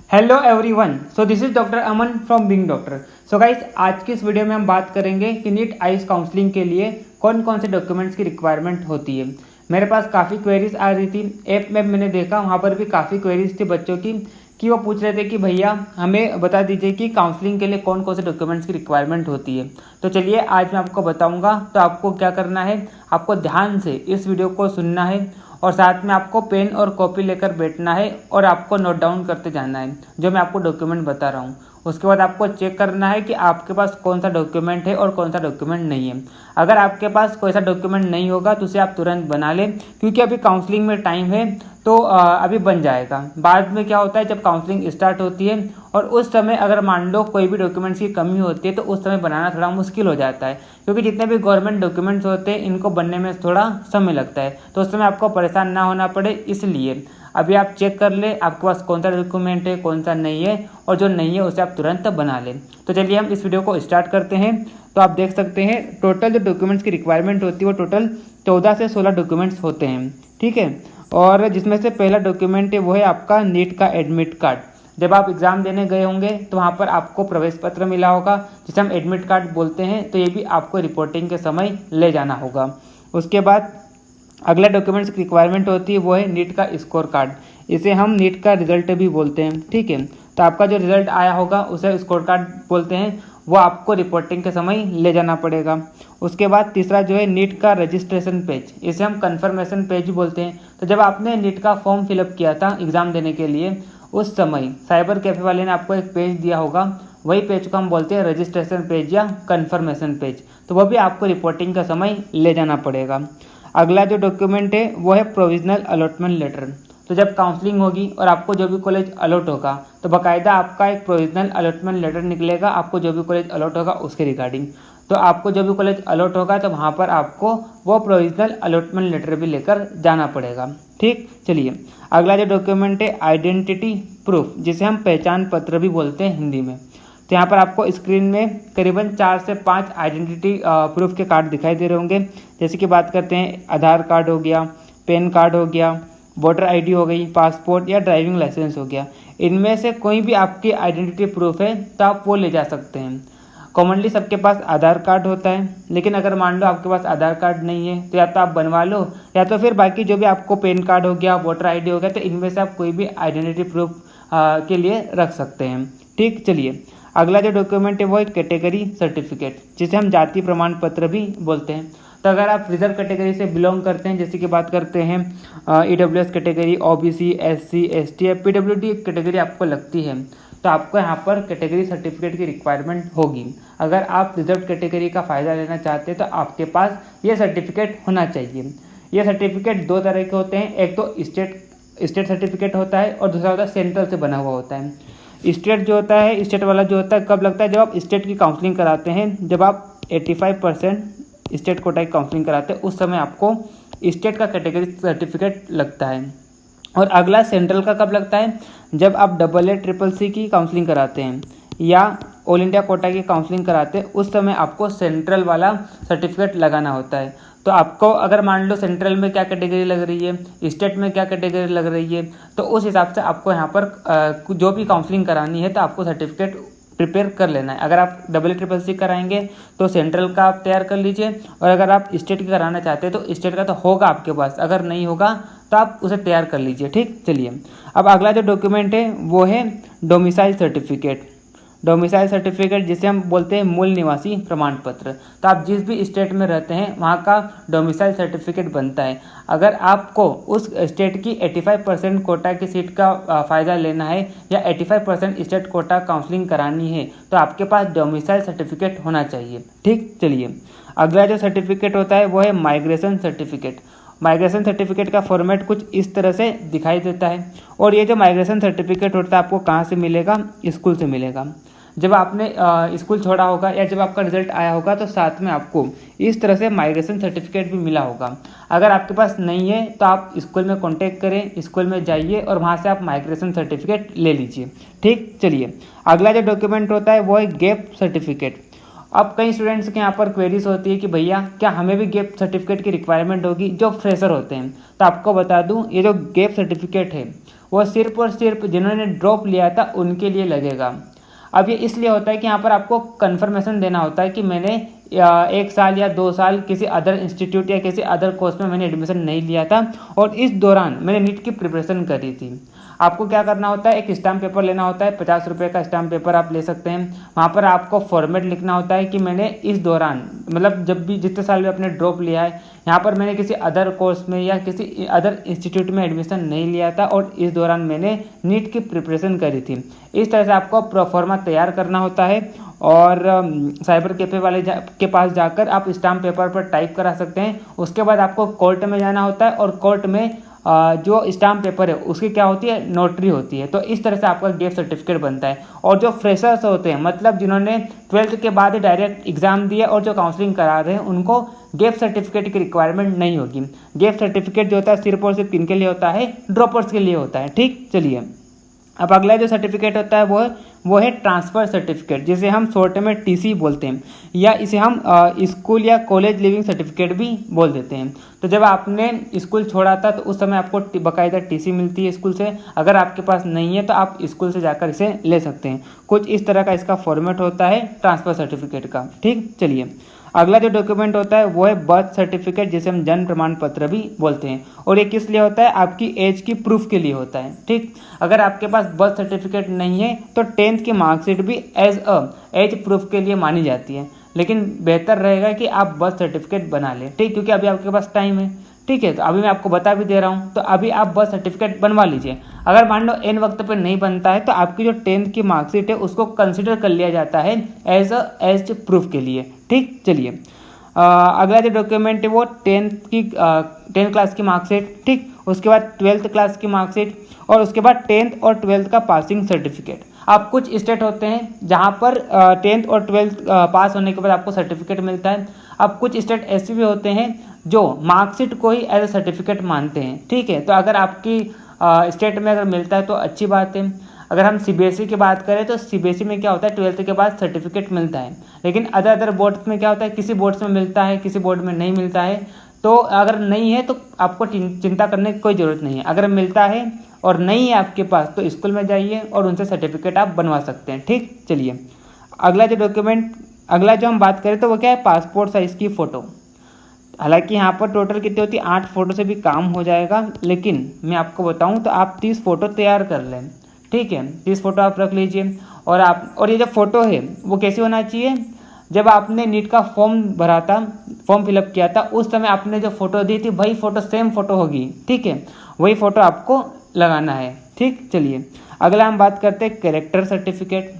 Hello everyone, so this is doctor Aman from Bing doctor. So guys, आज की इस video में हम बात करेंगे कि नीट आइस काउंसलिंग के लिए कौन कौन से डॉक्यूमेंट्स की रिक्वायरमेंट होती है। मेरे पास काफ़ी क्वेरीज आ रही थी, ऐप में मैंने देखा वहाँ पर भी काफ़ी क्वेरीज थी बच्चों की कि वो पूछ रहे थे कि भैया हमें बता दीजिए कि काउंसलिंग के लिए कौन कौन से डॉक्यूमेंट्स की रिक्वायरमेंट होती है। तो चलिए आज मैं आपको बताऊँगा। तो आपको क्या करना है, आपको ध्यान से इस वीडियो को सुनना है और साथ में आपको पेन और कॉपी लेकर बैठना है और आपको नोट डाउन करते जाना है जो मैं आपको डॉक्यूमेंट बता रहा हूँ। उसके बाद आपको चेक करना है कि आपके पास कौन सा डॉक्यूमेंट है और कौन सा डॉक्यूमेंट नहीं है। अगर आपके पास कोई सा डॉक्यूमेंट नहीं होगा तो उसे आप तुरंत बना लें, क्योंकि अभी काउंसलिंग में टाइम है तो अभी बन जाएगा। बाद में क्या होता है, जब काउंसलिंग स्टार्ट होती है और उस समय अगर मान लो कोई भी डॉक्यूमेंट्स की कमी होती है तो उस समय बनाना थोड़ा मुश्किल हो जाता है, क्योंकि जितने भी गवर्नमेंट डॉक्यूमेंट्स होते हैं इनको बनने में थोड़ा समय लगता है। तो उस समय आपको परेशान ना होना पड़े, इसलिए अभी आप चेक कर ले आपके पास कौन सा डॉक्यूमेंट है कौन सा नहीं है, और जो नहीं है उसे आप तुरंत बना लें। तो चलिए हम इस वीडियो को स्टार्ट करते हैं। तो आप देख सकते हैं टोटल जो डॉक्यूमेंट्स की रिक्वायरमेंट होती है वो टोटल 14 से 16 डॉक्यूमेंट्स होते हैं, ठीक है। और जिसमें से पहला डॉक्यूमेंट है वो है आपका नीट का एडमिट कार्ड। जब आप एग्ज़ाम देने गए होंगे तो वहाँ पर आपको प्रवेश पत्र मिला होगा जिसे हम एडमिट कार्ड बोलते हैं, तो ये भी आपको रिपोर्टिंग के समय ले जाना होगा। उसके बाद अगला डॉक्यूमेंट्स की रिक्वायरमेंट होती है वो है नीट का स्कोर कार्ड। इसे हम नीट का रिजल्ट भी बोलते हैं, ठीक है। तो आपका जो रिजल्ट आया होगा उसे स्कोर कार्ड बोलते हैं, वो आपको रिपोर्टिंग के समय ले जाना पड़ेगा। उसके बाद तीसरा जो है नीट का रजिस्ट्रेशन पेज, इसे हम कन्फर्मेशन पेज बोलते हैं। तो जब आपने नीट का फॉर्म फिलअप किया था एग्ज़ाम देने के लिए, उस समय साइबर कैफ़े वाले ने आपको एक पेज दिया होगा, वही पेज को हम बोलते हैं रजिस्ट्रेशन पेज या कन्फर्मेशन पेज। तो वह भी आपको रिपोर्टिंग का समय ले जाना पड़ेगा। अगला जो डॉक्यूमेंट है वो है प्रोविजनल अलॉटमेंट लेटर। तो जब काउंसलिंग होगी और आपको जो भी कॉलेज अलॉट होगा तो बाकायदा आपका एक प्रोविजनल अलॉटमेंट लेटर निकलेगा, आपको जो भी कॉलेज अलॉट होगा उसके रिगार्डिंग। तो आपको जो भी कॉलेज अलॉट होगा तो वहाँ पर आपको वो प्रोविजनल अलॉटमेंट लेटर भी लेकर जाना पड़ेगा, ठीक। चलिए अगला जो डॉक्यूमेंट है आइडेंटिटी प्रूफ, जिसे हम पहचान पत्र भी बोलते हैं हिंदी में। तो यहाँ पर आपको स्क्रीन में करीबन 4 से 5 आइडेंटिटी प्रूफ के कार्ड दिखाई दे रहे होंगे। जैसे कि बात करते हैं आधार कार्ड हो गया, पैन कार्ड हो गया, वोटर आईडी हो गई, पासपोर्ट या ड्राइविंग लाइसेंस हो गया। इनमें से कोई भी आपकी आइडेंटिटी प्रूफ है तो आप वो ले जा सकते हैं। कॉमनली सबके पास आधार कार्ड होता है, लेकिन अगर मान लो आपके पास आधार कार्ड नहीं है तो या तो आप बनवा लो, या तो फिर बाकी जो भी आपको पैन कार्ड हो गया, वोटर आईडी हो गया, तो इनमें से आप कोई भी आइडेंटिटी प्रूफ के लिए रख सकते हैं, ठीक। चलिए अगला जो डॉक्यूमेंट है वो है कैटेगरी सर्टिफिकेट, जिसे हम जाति प्रमाण पत्र भी बोलते हैं। तो अगर आप रिजर्व कैटेगरी से बिलोंग करते हैं, जैसे कि बात करते हैं EWS category, OBC, SC, ST या पीडब्ल्यूडी कैटेगरी आपको लगती है, तो आपको यहाँ पर कैटेगरी सर्टिफिकेट की रिक्वायरमेंट होगी। अगर आप रिजर्व कैटेगरी का फ़ायदा लेना चाहते हैं तो आपके पास ये सर्टिफिकेट होना चाहिए। ये सर्टिफिकेट 2 तरह के होते हैं, एक तो स्टेट सर्टिफिकेट होता है और दूसरा होता है सेंट्रल से बना हुआ होता है। स्टेट जो होता है, स्टेट वाला जो होता है कब लगता है, जब आप स्टेट की काउंसलिंग कराते हैं, जब आप 85% स्टेट कोटा की काउंसलिंग कराते हैं उस समय आपको स्टेट का कैटेगरी सर्टिफिकेट लगता है। और अगला सेंट्रल का कब लगता है, जब आप AA CCC की काउंसलिंग कराते हैं या ऑल इंडिया कोटा की काउंसलिंग कराते हैं, उस समय आपको सेंट्रल वाला सर्टिफिकेट लगाना होता है। तो आपको अगर मान लो सेंट्रल में क्या कैटेगरी लग रही है, स्टेट में क्या कैटेगरी लग रही है, तो उस हिसाब से आपको यहाँ पर जो भी काउंसलिंग करानी है तो आपको सर्टिफिकेट प्रिपेयर कर लेना है। अगर आप AA CCC कराएंगे तो सेंट्रल का आप तैयार कर लीजिए, और अगर आप स्टेट की कराना चाहते हैं तो स्टेट का तो होगा आपके पास, अगर नहीं होगा तो आप उसे तैयार कर लीजिए, ठीक। चलिए अब अगला जो डॉक्यूमेंट है वो है डोमिसाइल सर्टिफिकेट। डोमिसाइल सर्टिफिकेट जिसे हम बोलते हैं मूल निवासी प्रमाण पत्र। तो आप जिस भी स्टेट में रहते हैं वहाँ का डोमिसाइल सर्टिफिकेट बनता है। अगर आपको उस स्टेट की 85% कोटा की सीट का फ़ायदा लेना है या 85% स्टेट कोटा काउंसलिंग करानी है तो आपके पास डोमिसाइल सर्टिफिकेट होना चाहिए, ठीक। चलिए अगला जो सर्टिफिकेट होता है वो है माइग्रेशन सर्टिफिकेट। माइग्रेशन सर्टिफिकेट का फॉर्मेट कुछ इस तरह से दिखाई देता है। और ये जो माइग्रेशन सर्टिफिकेट होता है आपको कहाँ से मिलेगा, स्कूल से मिलेगा। जब आपने स्कूल छोड़ा होगा या जब आपका रिजल्ट आया होगा तो साथ में आपको इस तरह से माइग्रेशन सर्टिफिकेट भी मिला होगा। अगर आपके पास नहीं है तो आप स्कूल में कांटेक्ट करें, स्कूल में जाइए और वहाँ से आप माइग्रेशन सर्टिफिकेट ले लीजिए, ठीक। चलिए अगला जो डॉक्यूमेंट होता है वो है गैप सर्टिफिकेट। अब कई स्टूडेंट्स के यहाँ पर क्वेरीज होती है कि भैया क्या हमें भी गैप सर्टिफिकेट की रिक्वायरमेंट होगी जो फ्रेशर होते हैं। तो आपको बता दूं ये जो गैप सर्टिफिकेट है वो सिर्फ और सिर्फ जिन्होंने ड्रॉप लिया था उनके लिए लगेगा। अब ये इसलिए होता है कि यहाँ पर आपको कन्फर्मेशन देना होता है कि मैंने 1 साल या 2 साल किसी अदर इंस्टीट्यूट या किसी अदर कोर्स में मैंने एडमिशन नहीं लिया था और इस दौरान मैंने नीट की प्रिपरेशन करी थी। आपको क्या करना होता है, एक स्टाम्प पेपर लेना होता है, 50 रुपये का स्टाम्प पेपर आप ले सकते हैं। वहाँ पर आपको फॉर्मेट लिखना होता है कि मैंने इस दौरान, मतलब जब भी जितने साल भी आपने ड्रॉप लिया है, यहाँ पर मैंने किसी अदर कोर्स में या किसी अदर इंस्टीट्यूट में एडमिशन नहीं लिया था और इस दौरान मैंने नीट की प्रिपरेशन करी थी। इस तरह से आपको प्रोफॉर्मा तैयार करना होता है और साइबर कैफे वाले के पास जाकर आप स्टाम्प पेपर पर टाइप करा सकते हैं। उसके बाद आपको कोर्ट में जाना होता है और कोर्ट में जो स्टाम्प पेपर है उसकी क्या होती है, नोटरी होती है। तो इस तरह से आपका गैप सर्टिफिकेट बनता है। और जो फ्रेशर्स होते हैं, मतलब जिन्होंने 12th के बाद ही डायरेक्ट एग्जाम दिया और जो काउंसलिंग करा रहे हैं, उनको गैप सर्टिफिकेट की रिक्वायरमेंट नहीं होगी। गैप सर्टिफिकेट जो होता है सिर्फ और सिर्फ किनके लिए होता है, ड्रॉपर्स के लिए होता है। ठीक, चलिए अब अगला जो सर्टिफिकेट होता है वो है ट्रांसफ़र सर्टिफिकेट, जिसे हम शॉर्ट में टीसी बोलते हैं, या इसे हम स्कूल या कॉलेज लिविंग सर्टिफिकेट भी बोल देते हैं। तो जब आपने स्कूल छोड़ा था तो उस समय आपको बाकायदा टीसी मिलती है स्कूल से। अगर आपके पास नहीं है तो आप स्कूल से जाकर इसे ले सकते हैं। कुछ इस तरह का इसका फॉर्मेट होता है ट्रांसफ़र सर्टिफिकेट का। ठीक, चलिए अगला जो डॉक्यूमेंट होता है वो है बर्थ सर्टिफिकेट, जिसे हम जन्म प्रमाण पत्र भी बोलते हैं। और ये किस लिए होता है, आपकी एज की प्रूफ के लिए होता है। ठीक, अगर आपके पास बर्थ सर्टिफिकेट नहीं है तो 10th की मार्कशीट भी एज प्रूफ के लिए मानी जाती है, लेकिन बेहतर रहेगा कि आप बर्थ सर्टिफिकेट बना लें। ठीक, क्योंकि अभी आपके पास टाइम है। ठीक है, तो अभी मैं आपको बता भी दे रहा हूँ, तो अभी आप बर्थ सर्टिफिकेट बनवा लीजिए। अगर मान लो एन वक्त पे नहीं बनता है तो आपकी जो 10th की मार्कशीट है उसको कंसिडर कर लिया जाता है एज प्रूफ के लिए। ठीक, चलिए अगला जो डॉक्यूमेंट है वो 10th क्लास की मार्कशीट। ठीक, उसके बाद 12th क्लास की मार्कशीट और उसके बाद 10th और 12th का पासिंग सर्टिफिकेट। अब कुछ स्टेट होते हैं जहाँ पर 10th और 12th पास होने के बाद आपको सर्टिफिकेट मिलता है। अब कुछ स्टेट ऐसे भी होते हैं जो मार्कशीट को ही एज ए सर्टिफिकेट मानते हैं। ठीक है, तो अगर आपकी स्टेट में अगर मिलता है तो अच्छी बात है। अगर हम सीबीएसई की बात करें तो सीबीएसई में क्या होता है, 12th के बाद सर्टिफिकेट मिलता है, लेकिन अदर बोर्ड्स में क्या होता है, किसी बोर्ड्स में मिलता है, किसी बोर्ड में नहीं मिलता है। तो अगर नहीं है तो आपको चिंता करने की कोई ज़रूरत नहीं है। अगर मिलता है और नहीं है आपके पास तो स्कूल में जाइए और उनसे सर्टिफिकेट आप बनवा सकते हैं। ठीक, चलिए अगला जो हम बात करें तो वो क्या है, पासपोर्ट साइज़ की फ़ोटो। हालांकि यहाँ पर टोटल कितनी होती है, 8 फ़ोटो से भी काम हो जाएगा, लेकिन मैं आपको बताऊँ तो आप 30 फ़ोटो तैयार कर लें। ठीक है, 30 फ़ोटो आप रख लीजिए। और ये जो फ़ोटो है वो कैसी होना चाहिए, जब आपने नीट का फॉर्म फिलअप किया था उस समय आपने जो फ़ोटो दी थी वही फ़ोटो सेम फ़ोटो होगी। ठीक है, वही फ़ोटो आपको लगाना है। ठीक, चलिए अगला हम बात करते हैं कैरेक्टर सर्टिफिकेट।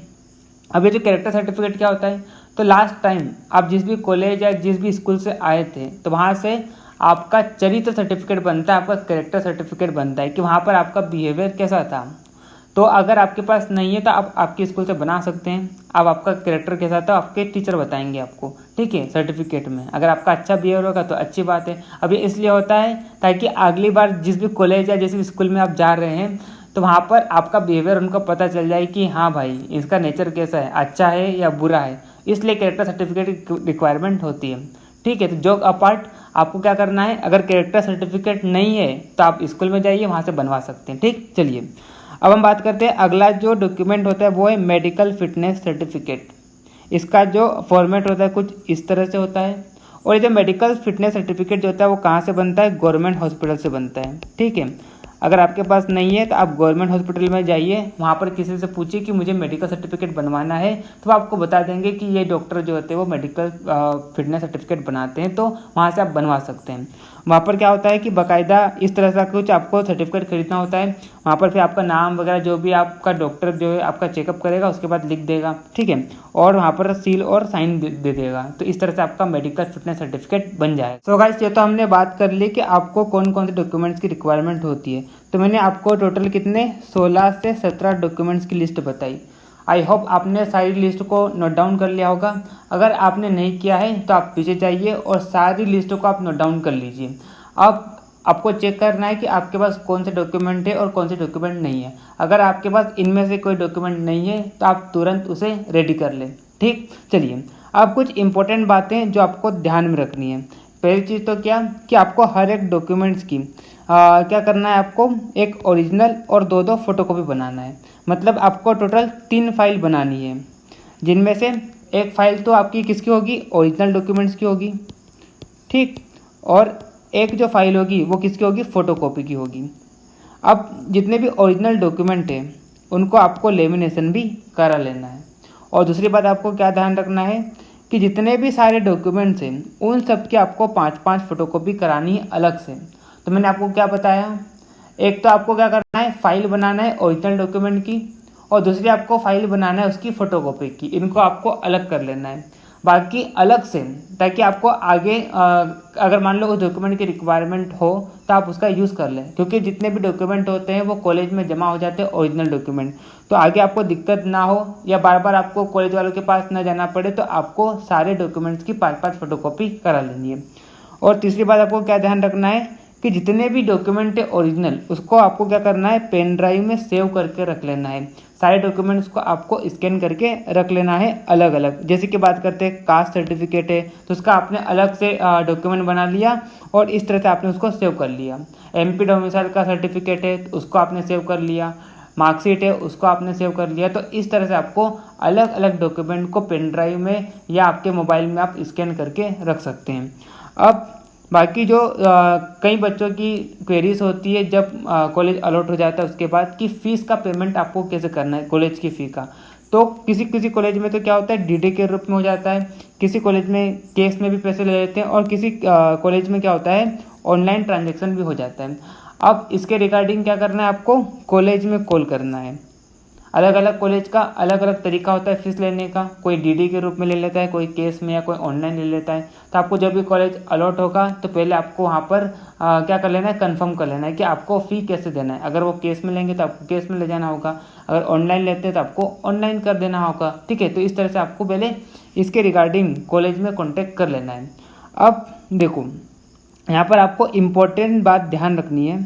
अब ये जो कैरेक्टर सर्टिफिकेट क्या होता है, तो लास्ट टाइम आप जिस भी कॉलेज या जिस भी स्कूल से आए थे तो वहाँ से आपका चरित्र सर्टिफिकेट बनता है, आपका कैरेक्टर सर्टिफिकेट बनता है कि वहाँ पर आपका बिहेवियर कैसा था। तो अगर आपके पास नहीं है तो आप आपके स्कूल से बना सकते हैं। अब आपका कैरेक्टर कैसा था आपके टीचर बताएंगे आपको। ठीक है, सर्टिफिकेट में अगर आपका अच्छा बिहेवियर होगा तो अच्छी बात है। अब ये इसलिए होता है ताकि अगली बार जिस भी कॉलेज या जिस भी स्कूल में आप जा रहे हैं तो वहाँ पर आपका बिहेवियर उनको पता चल जाए कि हाँ भाई इसका नेचर कैसा है, अच्छा है या बुरा है। इसलिए कैरेक्टर सर्टिफिकेट की रिक्वायरमेंट होती है। ठीक है, तो जोक अपार्ट आपको क्या करना है, अगर कैरेक्टर सर्टिफिकेट नहीं है तो आप स्कूल में जाइए, वहाँ से बनवा सकते हैं। ठीक, चलिए अब हम बात करते हैं अगला जो डॉक्यूमेंट होता है वो है मेडिकल फिटनेस सर्टिफिकेट। इसका जो फॉर्मेट होता है कुछ इस तरह से होता है। और ये जो मेडिकल फिटनेस सर्टिफिकेट जो होता है वो कहाँ से बनता है, गवर्नमेंट हॉस्पिटल से बनता है। ठीक है, अगर आपके पास नहीं है तो आप गवर्नमेंट हॉस्पिटल में जाइए, वहाँ पर किसी से पूछिए कि मुझे मेडिकल सर्टिफिकेट बनवाना है, तो आपको बता देंगे कि ये डॉक्टर जो होते हैं वो मेडिकल फिटनेस सर्टिफिकेट बनाते हैं, तो वहाँ से आप बनवा सकते हैं। वहाँ पर क्या होता है कि बाकायदा इस तरह से कुछ आपको सर्टिफिकेट खरीदना होता है। वहाँ पर फिर आपका नाम वगैरह जो भी आपका डॉक्टर जो है आपका चेकअप करेगा उसके बाद लिख देगा। ठीक है, और वहाँ पर सील और साइन दे देगा। तो इस तरह से आपका मेडिकल फिटनेस सर्टिफिकेट बन जाए। सो गाइस, ये तो हमने बात कर ली कि आपको कौन कौन से डॉक्यूमेंट्स की रिक्वायरमेंट होती है। तो मैंने आपको टोटल कितने 16 से 17 डॉक्यूमेंट्स की लिस्ट बताई। आई होप आपने सारी लिस्ट को नोट डाउन कर लिया होगा। अगर आपने नहीं किया है तो आप पीछे जाइए और सारी लिस्ट को आप नोट डाउन कर लीजिए। अब आपको चेक करना है कि आपके पास कौन से डॉक्यूमेंट है और कौन से डॉक्यूमेंट नहीं है। अगर आपके पास इनमें से कोई डॉक्यूमेंट नहीं है तो आप तुरंत उसे रेडी कर लें। ठीक, चलिए अब कुछ इंपॉर्टेंट बातें जो आपको ध्यान में रखनी है। पहली चीज़ तो क्या कि आपको हर एक डॉक्यूमेंट्स की क्या करना है, आपको एक ओरिजिनल और दो दो फोटोकॉपी बनाना है। मतलब आपको टोटल 3 फाइल बनानी है, जिनमें से एक फाइल तो आपकी किसकी होगी, ओरिजिनल डॉक्यूमेंट्स की होगी, ठीक, और एक जो फाइल होगी वो किसकी होगी, फ़ोटोकॉपी की होगी। अब जितने भी ओरिजिनल डॉक्यूमेंट हैं उनको आपको लेमिनेशन भी करा लेना है। और दूसरी बात आपको क्या ध्यान रखना है कि जितने भी सारे डॉक्यूमेंट्स हैं उन सब की आपको 5-5 फोटोकॉपी करानी है अलग से। तो मैंने आपको क्या बताया, एक तो आपको क्या करना है, फाइल बनाना है ओरिजिनल डॉक्यूमेंट की, और दूसरी आपको फाइल बनाना है उसकी फ़ोटोकॉपी की। इनको आपको अलग कर लेना है, बाकी अलग से, ताकि आपको आगे अगर मान लो उस डॉक्यूमेंट की रिक्वायरमेंट हो तो आप उसका यूज़ कर लें। क्योंकि जितने भी डॉक्यूमेंट होते हैं वो कॉलेज में जमा हो जाते हैं ओरिजिनल डॉक्यूमेंट, तो आगे आपको दिक्कत ना हो या बार बार आपको कॉलेज वालों के पास ना जाना पड़े, तो आपको सारे डॉक्यूमेंट्स की 5-5 फोटोकॉपी करा लेनी है। और तीसरी बात आपको क्या ध्यान रखना है कि जितने भी डॉक्यूमेंट है ओरिजिनल, उसको आपको क्या करना है, पेन ड्राइव में सेव करके रख लेना है। सारे डॉक्यूमेंट्स को आपको स्कैन करके रख लेना है अलग अलग। जैसे कि बात करते हैं कास्ट सर्टिफिकेट है तो उसका आपने अलग से डॉक्यूमेंट बना लिया और इस तरह से आपने उसको सेव कर लिया। एमपी डोमिसाइल का सर्टिफिकेट है तो उसको आपने सेव कर लिया, मार्कशीट है उसको आपने सेव कर लिया। तो इस तरह से आपको अलग अलग डॉक्यूमेंट को पेन ड्राइव में या आपके मोबाइल में आप स्कैन करके रख सकते हैं। अब बाकी जो कई बच्चों की क्वेरीज होती है जब कॉलेज अलॉट हो जाता है उसके बाद कि फ़ीस का पेमेंट आपको कैसे करना है, कॉलेज की फ़ी का। तो किसी किसी कॉलेज में तो क्या होता है, डीडी के रूप में हो जाता है, किसी कॉलेज में कैश में भी पैसे ले लेते हैं, और किसी कॉलेज में क्या होता है, ऑनलाइन ट्रांजेक्शन भी हो जाता है। अब इसके रिगार्डिंग क्या करना है, आपको कॉलेज में कॉल करना है। अलग अलग कॉलेज का अलग अलग तरीका होता है फीस लेने का, कोई डीडी के रूप में ले लेता है, कोई कैश में या कोई ऑनलाइन ले लेता है। तो आपको जब भी कॉलेज अलॉट होगा तो पहले आपको वहाँ पर क्या कर लेना है, कंफर्म कर लेना है कि आपको फ़ी कैसे देना है। अगर वो कैश में लेंगे तो आपको कैश में ले जाना होगा, अगर ऑनलाइन लेते हैं तो आपको ऑनलाइन कर देना होगा, ठीक है। तो इस तरह से आपको पहले इसके रिगार्डिंग कॉलेज में कॉन्टेक्ट कर लेना है। अब देखो यहाँ पर आपको इम्पोर्टेंट बात ध्यान रखनी है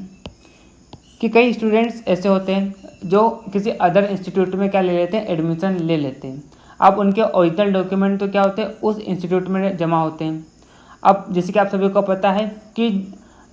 कि कई स्टूडेंट्स ऐसे होते हैं जो किसी अदर इंस्टीट्यूट में क्या ले लेते हैं, एडमिशन ले लेते हैं। अब उनके ओरिजिनल डॉक्यूमेंट तो क्या होते हैं, उस इंस्टीट्यूट में जमा होते हैं। अब जैसे कि आप सभी को पता है कि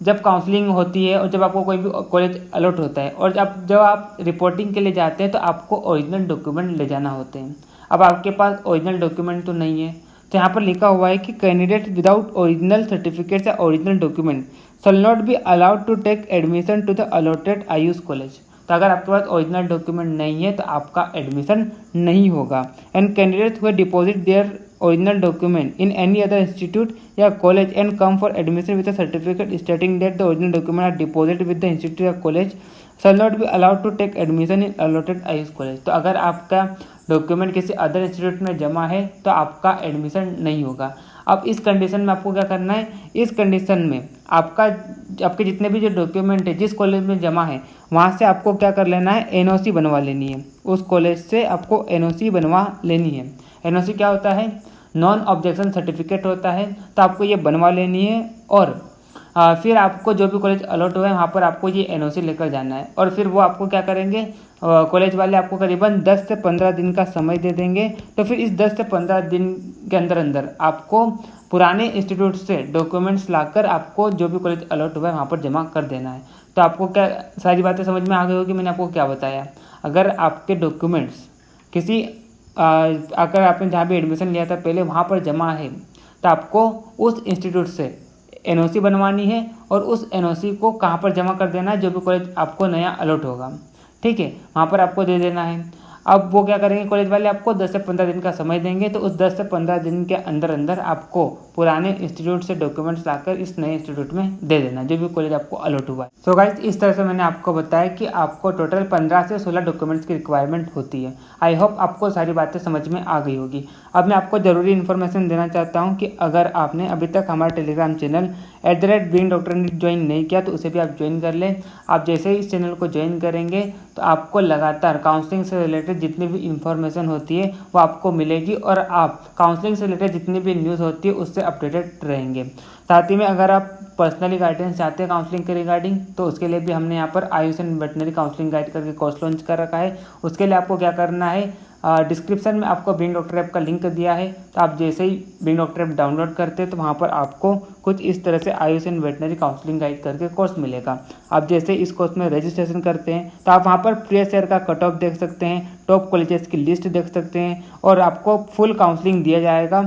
जब काउंसलिंग होती है और जब आपको कोई भी कॉलेज अलॉट होता है और जब आप रिपोर्टिंग के लिए जाते हैं तो आपको ओरिजिनल डॉक्यूमेंट ले जाना होते हैं। अब आपके पास ओरिजिनल डॉक्यूमेंट तो नहीं है, तो यहाँ पर लिखा हुआ है कि कैंडिडेट विदाउट ओरिजिनल सर्टिफिकेट या original document shall not be allowed to take admission to the allotted AYUSH college. तो अगर आपके पास ओरिजिनल डॉक्यूमेंट नहीं है तो आपका एडमिशन नहीं होगा। And candidates who deposit their original document in any other institute या college and come for admission with a certificate stating that the original document are deposited with the institute या college shall not be allowed to take admission in allotted Ayush college। तो अगर आपका document किसी other institute में जमा है तो आपका एडमिशन नहीं होगा। अब इस कंडीशन में आपको क्या करना है, इस कंडीशन में आपके जितने भी जो डॉक्यूमेंट है जिस कॉलेज में जमा है वहाँ से आपको क्या कर लेना है, एनओसी बनवा लेनी है। उस कॉलेज से आपको एनओसी बनवा लेनी है। एनओसी क्या होता है, नॉन ऑब्जेक्शन सर्टिफिकेट होता है। तो आपको ये बनवा लेनी है और फिर आपको जो भी कॉलेज अलॉट हुआ है वहाँ पर आपको ये एनओसी लेकर जाना है। और फिर वो आपको क्या करेंगे, कॉलेज वाले आपको करीबन 10 से 15 दिन का समय दे देंगे। तो फिर इस 10 से 15 दिन के अंदर अंदर आपको पुराने इंस्टीट्यूट से डॉक्यूमेंट्स लाकर आपको जो भी कॉलेज अलॉट हुआ है वहाँ पर जमा कर देना है। तो आपको क्या सारी बातें समझ में आ गई होगी, मैंने आपको क्या बताया। अगर आपके डॉक्यूमेंट्स किसी अगर आपने जहाँ भी एडमिशन लिया था पहले वहाँ पर जमा है तो आपको उस इंस्टीट्यूट से एनओसी बनवानी है और उस एनओसी को कहाँ पर जमा कर देना है, जो भी कॉलेज आपको नया अलॉट होगा, ठीक है, वहाँ पर आपको दे देना है। अब वो क्या करेंगे, कॉलेज वाले आपको 10 से 15 दिन का समय देंगे। तो उस 10 से 15 दिन के अंदर अंदर आपको पुराने इंस्टीट्यूट से डॉक्यूमेंट्स लाकर इस नए इंस्टीट्यूट में दे देना जो भी कॉलेज आपको अलॉट हुआ है। सो गाइस, इस तरह से मैंने आपको बताया कि आपको टोटल 15 से 16 डॉक्यूमेंट्स की रिक्वायरमेंट होती है। आई होप आपको सारी बातें समझ में आ गई होगी। अब मैं आपको ज़रूरी इन्फॉर्मेशन देना चाहता हूँ कि अगर आपने अभी तक हमारा टेलीग्राम चैनल @BeingDoctor ज्वाइन नहीं किया तो उसे भी आप ज्वाइन कर लें। आप जैसे ही इस चैनल को ज्वाइन करेंगे तो आपको लगातार काउंसलिंग से रिलेटेड जितनी भी इंफॉर्मेशन होती है वो आपको मिलेगी और आप काउंसलिंग से रिलेटेड जितनी भी न्यूज़ होती है उससे अपडेटेड रहेंगे। साथ ही में अगर आप पर्सनली गाइडेंस चाहते हैं काउंसलिंग के रिगार्डिंग तो उसके लिए भी हमने यहाँ पर Ayush and veterinary counselling guide करके कोर्स लॉन्च कर रखा है। उसके लिए आपको क्या करना है, डिस्क्रिप्शन में आपको बिंग डॉक्टर ऐप का लिंक दिया है, तो आप जैसे ही बिंग डॉक्टर ऐप डाउनलोड करते हैं तो वहाँ पर आपको कुछ इस तरह से Ayush and veterinary counselling guide करके कोर्स मिलेगा। आप जैसे इस कोर्स में रजिस्ट्रेशन करते हैं तो आप वहाँ पर प्रीवियस ईयर का कट ऑफ देख सकते हैं, टॉप कॉलेजेस की लिस्ट देख सकते हैं और आपको फुल काउंसलिंग दिया जाएगा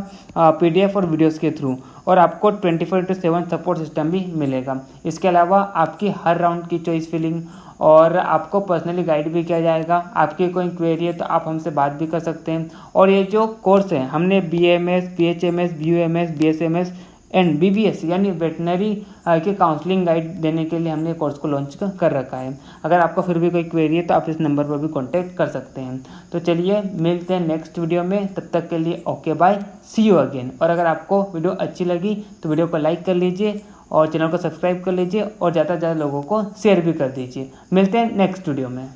PDF और वीडियोज़ के थ्रू, और आपको 24/7 सपोर्ट सिस्टम भी मिलेगा। इसके अलावा आपकी हर राउंड की चॉइस फिलिंग और आपको पर्सनली गाइड भी किया जाएगा। आपकी कोई क्वेरी है तो आप हमसे बात भी कर सकते हैं। और ये जो कोर्स है हमने BAMS, PHMS, BUMS, BSMS and BBS यानी वेटनरी के काउंसलिंग गाइड देने के लिए हमने कोर्स को लॉन्च कर रखा है। अगर आपको फिर भी कोई क्वेरी है तो आप इस नंबर पर भी कांटेक्ट कर सकते हैं। तो चलिए मिलते हैं नेक्स्ट वीडियो में, तब तक के लिए okay bye, see you again. और अगर आपको वीडियो अच्छी लगी तो वीडियो को लाइक कर लीजिए और चैनल को सब्सक्राइब कर लीजिए और ज़्यादा से ज़्यादा लोगों को शेयर भी कर दीजिए। मिलते हैं नेक्स्ट वीडियो में।